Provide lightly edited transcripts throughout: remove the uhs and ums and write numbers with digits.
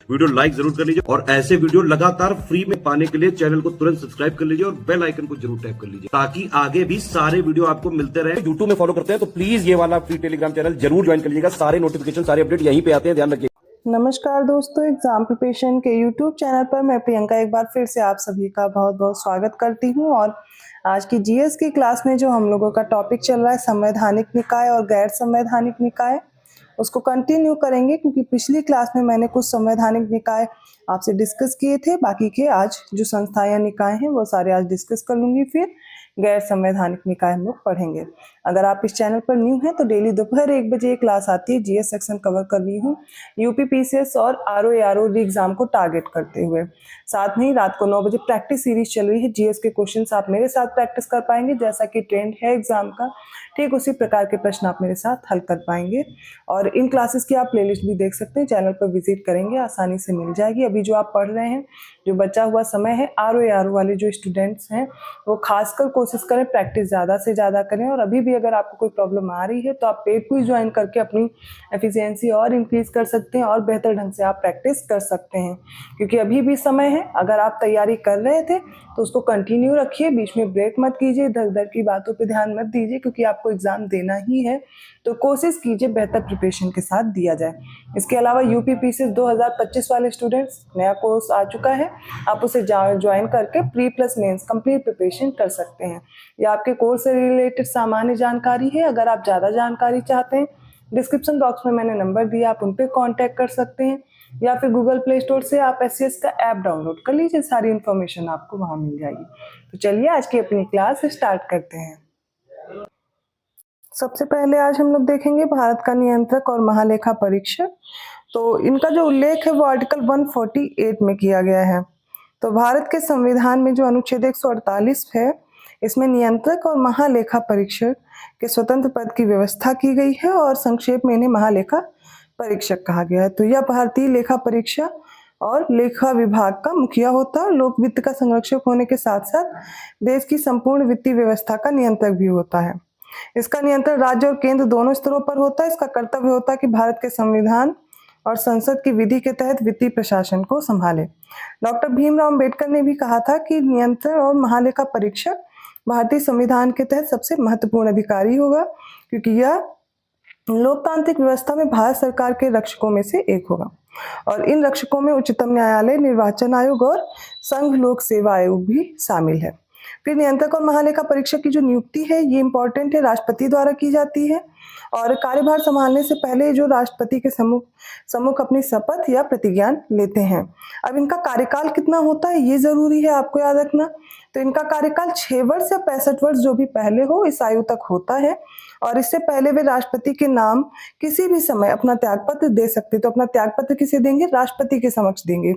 Video like जरूर कर लीजिए और ऐसे वीडियो लगातार फ्री में पाने के लिए चैनल को तुरंत सब्सक्राइब कर लीजिए और बेल आइकन को जरूर टैप कर लीजिए ताकि आगे भी सारे वीडियो आपको मिलते रहे। यूट्यूब में फॉलो करते हैं तो प्लीज ये वाला फ्री टेलीग्राम चैनल जरूर ज्वाइन कर लीजिएगा। सारे नोटिफिकेशन सारे अपडेट यहीं पे आते हैं, ध्यान रखिए। नमस्कार दोस्तों, एग्जाम प्रिपरेशन के यूट्यूब चैनल पर मैं प्रियंका एक बार फिर से आप सभी का बहुत बहुत स्वागत करती हूं। और आज की जीएस की क्लास में जो हम लोगों का टॉपिक चल रहा है संवैधानिक निकाय और गैर संवैधानिक निकाय, उसको कंटिन्यू करेंगे क्योंकि पिछली क्लास में मैंने कुछ संवैधानिक निकाय आपसे डिस्कस किए थे। बाकी के आज जो संस्थाएं या निकाय हैं वो सारे आज डिस्कस कर लूंगी, फिर गैर संवैधानिक निकाय हम लोग पढ़ेंगे। अगर आप इस चैनल पर न्यू हैं तो डेली दोपहर 1 बजे क्लास आती है, जीएस सेक्शन कवर कर रही हूँ यूपी पीसीएस और आरओ एग्जाम को टारगेट करते हुए। साथ में ही रात को 9 बजे प्रैक्टिस सीरीज चल रही है, जीएस के क्वेश्चंस आप मेरे साथ प्रैक्टिस कर पाएंगे। जैसा कि ट्रेंड है एग्जाम का, ठीक उसी प्रकार के प्रश्न आप मेरे साथ हल कर पाएंगे। और इन क्लासेस की आप प्लेलिस्ट भी देख सकते हैं, चैनल पर विजिट करेंगे आसानी से मिल जाएगी। अभी जो आप पढ़ रहे हैं, जो बचा हुआ समय है, आरओ वाले जो स्टूडेंट्स हैं वो खासकर कोशिश करें प्रैक्टिस ज़्यादा से ज़्यादा करें। और अभी भी अगर आपको कोई प्रॉब्लम आ रही है तो आप पेड क्विज ज्वाइन करके अपनी एफिशिएंसी और इंक्रीज कर सकते हैं और बेहतर ढंग से आप प्रैक्टिस कर सकते हैं, क्योंकि अभी भी समय है। अगर आप तैयारी कर रहे थे तो उसको कंटिन्यू रखिए, बीच में ब्रेक मत कीजिए, इधर उधर की बातों पे ध्यान मत दीजिए, क्योंकि आपको एग्जाम देना ही है तो कोशिश कीजिए बेहतर प्रिपरेशन के साथ दिया जाए। इसके अलावा यूपी पीसीएस 2025 वाले स्टूडेंट्स, नया कोर्स आ चुका है, आप उसे ज्वाइन करके pre plus mains complete preparation कर सकते हैं। या आपके कोर्स से रिलेटेड सामान्य जानकारी है, अगर आप ज़्यादा जानकारी चाहते हैं डिस्क्रिप्शन बॉक्स में मैंने नंबर दिया, आप उन पर कॉन्टैक्ट कर सकते हैं। या फिर गूगल प्ले स्टोर से आप एससीएस का ऐप डाउनलोड कर लीजिए, सारी इन्फॉर्मेशन आपको वहाँ मिल जाएगी। तो चलिए आज की अपनी क्लास स्टार्ट करते हैं। सबसे पहले आज हम लोग देखेंगे भारत का नियंत्रक और महालेखा परीक्षक। तो इनका जो उल्लेख है वो आर्टिकल 148 में किया गया है। तो भारत के संविधान में जो अनुच्छेद 148 है, इसमें नियंत्रक और महालेखा परीक्षक के स्वतंत्र पद की व्यवस्था की गई है और संक्षेप में इन्हें महालेखा परीक्षक कहा गया है। तो यह भारतीय लेखा परीक्षा और लेखा विभाग का मुखिया होता है। लोक वित्त का संरक्षक होने के साथ साथ देश की संपूर्ण वित्तीय व्यवस्था का नियंत्रक भी होता है। इसका नियंत्रण राज्य और केंद्र दोनों स्तरों पर होता है। इसका कर्तव्य होता है कि भारत के संविधान और संसद की विधि के तहत वित्तीय प्रशासन को संभाले। डॉक्टर भीमराव अम्बेडकर ने भी कहा था कि नियंत्रण और महालेखा परीक्षक भारतीय संविधान के तहत सबसे महत्वपूर्ण अधिकारी होगा, क्योंकि यह लोकतांत्रिक व्यवस्था में भारत सरकार के रक्षकों में से एक होगा। और इन रक्षकों में उच्चतम न्यायालय, निर्वाचन आयोग और संघ लोक सेवा आयोग भी शामिल है। फिर नियंत्रक और महालेखा परीक्षक की जो नियुक्ति है ये इंपॉर्टेंट है, राष्ट्रपति द्वारा की जाती है। और कार्यभार संभालने से पहले जो राष्ट्रपति के सम्मुख अपनी शपथ या प्रतिज्ञा लेते हैं। अब इनका कार्यकाल कितना होता है ये जरूरी है आपको याद रखना। तो इनका कार्यकाल 6 वर्ष या 65 वर्ष जो भी पहले हो इस आयु तक होता है। और इससे पहले वे राष्ट्रपति के नाम किसी भी समय अपना त्यागपत्र दे सकते। तो अपना त्यागपत्र किसे देंगे? राष्ट्रपति के समक्ष देंगे।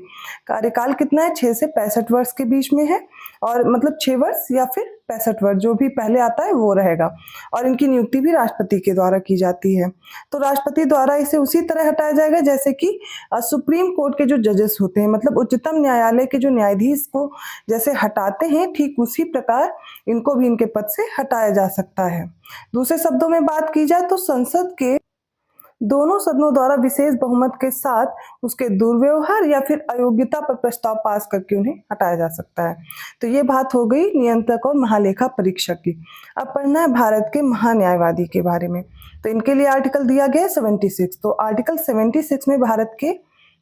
कार्यकाल कितना है? 6 से 65 वर्ष के बीच में है, और मतलब 6 वर्ष या फिर 65 वर्ष जो भी पहले आता है वो रहेगा। और इनकी नियुक्ति भी राष्ट्रपति के द्वारा की जाती है। तो राष्ट्रपति द्वारा इसे उसी तरह हटाया जाएगा जैसे कि सुप्रीम कोर्ट के जो जजेस होते हैं, मतलब उच्चतम न्यायालय के जो न्यायाधीश को जैसे हटाते हैं, ठीक उसी प्रकार इनको भी इनके पद से हटाया जा सकता है। दूसरे शब्दों में बात की जाए तो संसद के दोनों सदनों द्वारा विशेष बहुमत के साथ उसके दुर्व्यवहार या फिर अयोग्यता पर प्रस्ताव पास करके उन्हें हटाया जा सकता है। तो ये बात हो गई नियंत्रक और महालेखा परीक्षक की। अब पढ़ना है भारत के महान्यायवादी के बारे में। तो इनके लिए आर्टिकल दिया गया है 76। तो आर्टिकल 76 में भारत के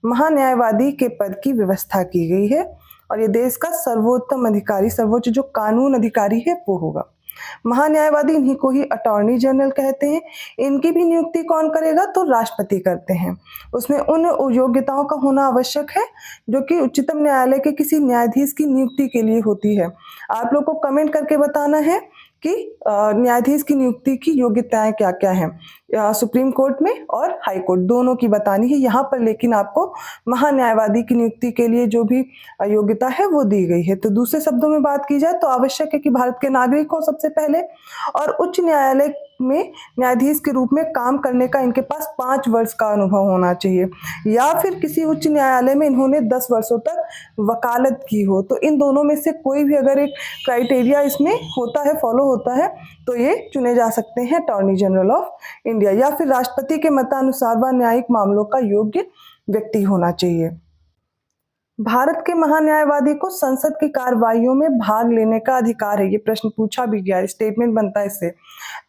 महान्यायवादी के पद की व्यवस्था की गई है, और ये देश का सर्वोत्तम अधिकारी, सर्वोच्च जो कानून अधिकारी है वो होगा। महान्यायवादी इन्हीं को ही अटॉर्नी जनरल कहते हैं। इनकी भी नियुक्ति कौन करेगा? तो राष्ट्रपति करते हैं। उसमें उन योग्यताओं का होना आवश्यक है जो कि उच्चतम न्यायालय के किसी न्यायाधीश की नियुक्ति के लिए होती है। आप लोग को कमेंट करके बताना है कि न्यायाधीश की नियुक्ति की योग्यताएं क्या क्या हैं। सुप्रीम कोर्ट में और हाई कोर्ट दोनों की बतानी है यहाँ पर, लेकिन आपको महान्यायवादी की नियुक्ति के लिए जो भी योग्यता है वो दी गई है। तो दूसरे शब्दों में बात की जाए तो आवश्यक है कि भारत के नागरिक हो सबसे पहले, और उच्च न्यायालय में न्यायाधीश के रूप में काम करने का इनके पास 5 वर्ष का अनुभव होना चाहिए, या फिर किसी उच्च न्यायालय में इन्होंने 10 वर्षों तक वकालत की हो। तो इन दोनों में से कोई भी अगर एक क्राइटेरिया इसमें होता है, फॉलो होता है, तो ये चुने जा सकते हैं अटॉर्नी जनरल ऑफ इंडिया। या फिर राष्ट्रपति के मतानुसार वह न्यायिक मामलों का योग्य व्यक्ति होना चाहिए। भारत के महान्यायवादी को संसद की कार्यवाहियों में भाग लेने का अधिकार है। ये प्रश्न पूछा भी गया है, स्टेटमेंट बनता है इससे।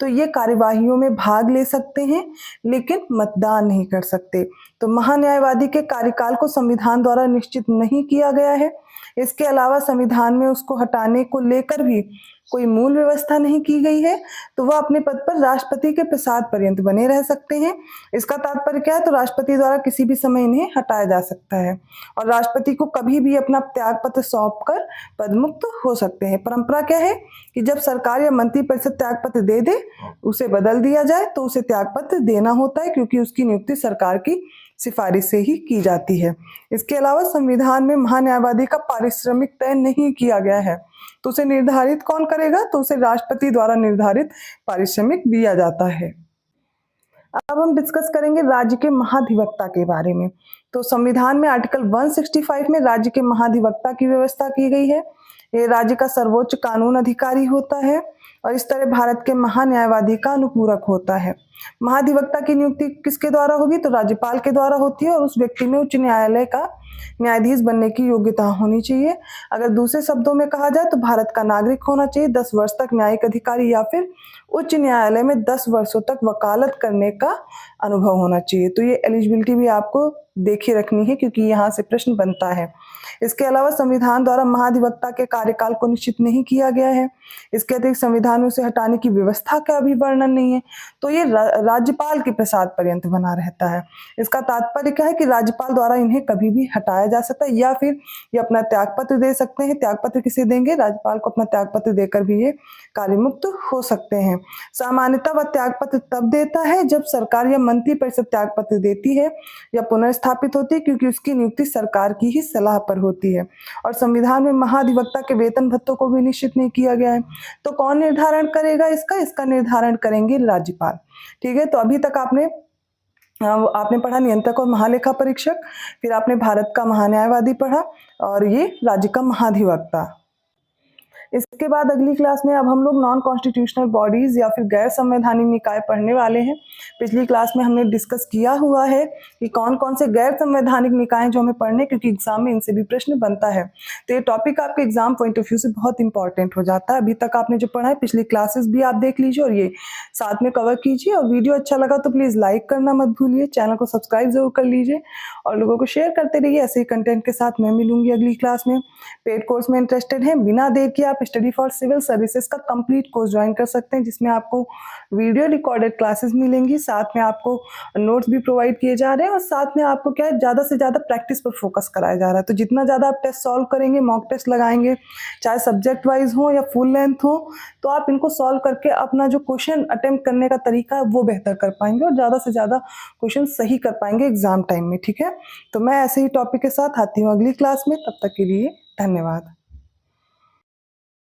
तो ये कार्यवाहियों में भाग ले सकते हैं लेकिन मतदान नहीं कर सकते। तो महान्यायवादी के कार्यकाल को संविधान द्वारा निश्चित नहीं किया गया है। इसके अलावा संविधान में उसको हटाने को लेकर भी कोई मूल व्यवस्था नहीं की गई है। तो वह अपने पद पर राष्ट्रपति के प्रसाद पर्यंत बने रह सकते हैं। इसका तात्पर्य क्या है? तो राष्ट्रपति द्वारा किसी भी समय इन्हें हटाया जा सकता है और राष्ट्रपति को कभी भी अपना त्यागपत्र सौंपकर पदमुक्त हो सकते हैं। परंपरा क्या है कि जब सरकार या मंत्रिपरिषद त्यागपत्र दे दे, उसे बदल दिया जाए तो उसे त्यागपत्र देना होता है, क्योंकि उसकी नियुक्ति सरकार की सिफारिश से ही की जाती है। इसके अलावा संविधान में महान्यायवादी का पारिश्रमिक तय नहीं किया गया है। तो उसे निर्धारित कौन करेगा? तो उसे राष्ट्रपति द्वारा निर्धारित पारिश्रमिक दिया जाता है। अब हम डिस्कस करेंगे राज्य के महाधिवक्ता के बारे में। तो संविधान में आर्टिकल 165 में राज्य के महाधिवक्ता की व्यवस्था की गई है। ये राज्य का सर्वोच्च कानून अधिकारी होता है और इस तरह भारत के महान्यायवादी का अनुपूरक होता है। महाधिवक्ता की नियुक्ति किसके द्वारा होगी? तो राज्यपाल के द्वारा होती है और उस व्यक्ति में उच्च न्यायालय का न्यायाधीश बनने की योग्यता होनी चाहिए। अगर दूसरे शब्दों में कहा जाए तो भारत का नागरिक होना चाहिए, 10 वर्ष तक न्यायिक अधिकारी या फिर उच्च न्यायालय में 10 वर्षों तक वकालत करने का अनुभव होना चाहिए। तो ये एलिजिबिलिटी भी आपको देखी रखनी है, क्योंकि यहाँ से प्रश्न बनता है। इसके अलावा संविधान द्वारा महाधिवक्ता के कार्यकाल को निश्चित नहीं किया गया है। इसके अतिरिक्त संविधान में उसे हटाने की व्यवस्था का भी वर्णन नहीं है। तो ये राज्यपाल के प्रसाद पर्यंत बना रहता है। इसका तात्पर्य क्या है कि राज्यपाल द्वारा इन्हें कभी भी हटाया जा सकता है या फिर ये अपना त्यागपत्र दे सकते हैं। त्यागपत्र किसे देंगे? राज्यपाल को अपना त्यागपत्र देकर भी ये कार्यमुक्त हो सकते हैं। सामान्यतः वह त्यागपत्र तब देता है जब सरकार या मंत्रिपरिषद त्यागपत्र देती है या पुनर्स्थापित होती है, क्योंकि उसकी नियुक्ति सरकार की ही सलाह पर होती है। और संविधान में महाधिवक्ता के वेतन भत्तों को भी निश्चित नहीं किया गया है। तो कौन निर्धारण करेगा इसका निर्धारण करेंगे राज्यपाल। ठीक है, तो अभी तक आपने पढ़ा नियंत्रक और महालेखा परीक्षक, फिर आपने भारत का महान्यायवादी पढ़ा और ये राज्य का महाधिवक्ता। इसके बाद अगली क्लास में अब हम लोग नॉन कॉन्स्टिट्यूशनल बॉडीज या फिर गैर संवैधानिक निकाय पढ़ने वाले हैं। पिछली क्लास में हमने डिस्कस किया हुआ है कि कौन कौन से गैर संवैधानिक निकाय हैं जो हमें पढ़ने, क्योंकि एग्जाम में इनसे भी प्रश्न बनता है। तो ये टॉपिक आपके एग्जाम पॉइंट ऑफ व्यू से बहुत इंपॉर्टेंट हो जाता है। अभी तक आपने जो पढ़ा है पिछली क्लासेस भी आप देख लीजिए और ये साथ में कवर कीजिए। और वीडियो अच्छा लगा तो प्लीज़ लाइक करना मत भूलिए, चैनल को सब्सक्राइब जरूर कर लीजिए और लोगों को शेयर करते रहिए। ऐसे ही कंटेंट के साथ मैं मिलूंगी अगली क्लास में। पेड कोर्स में इंटरेस्टेड हैं, बिना देर के आप स्टडी फॉर सिविल सर्विसेज का कंप्लीट कोर्स ज्वाइन कर सकते हैं, जिसमें आपको वीडियो रिकॉर्डेड क्लासेस मिलेंगी, साथ में आपको नोट्स भी प्रोवाइड किए जा रहे हैं और साथ में आपको क्या है, ज़्यादा से ज़्यादा प्रैक्टिस पर फोकस कराया जा रहा है। तो जितना ज़्यादा आप टेस्ट सॉल्व करेंगे, मॉक टेस्ट लगाएंगे, चाहे सब्जेक्ट वाइज हो या फुल लेंथ हो, तो आप इनको सॉल्व करके अपना जो क्वेश्चन अटेम्प्ट करने का तरीका है वो बेहतर कर पाएंगे और ज़्यादा से ज़्यादा क्वेश्चन सही कर पाएंगे एग्जाम टाइम में। ठीक है, तो मैं ऐसे ही टॉपिक के साथ आती हूँ अगली क्लास में। तब तक के लिए धन्यवाद।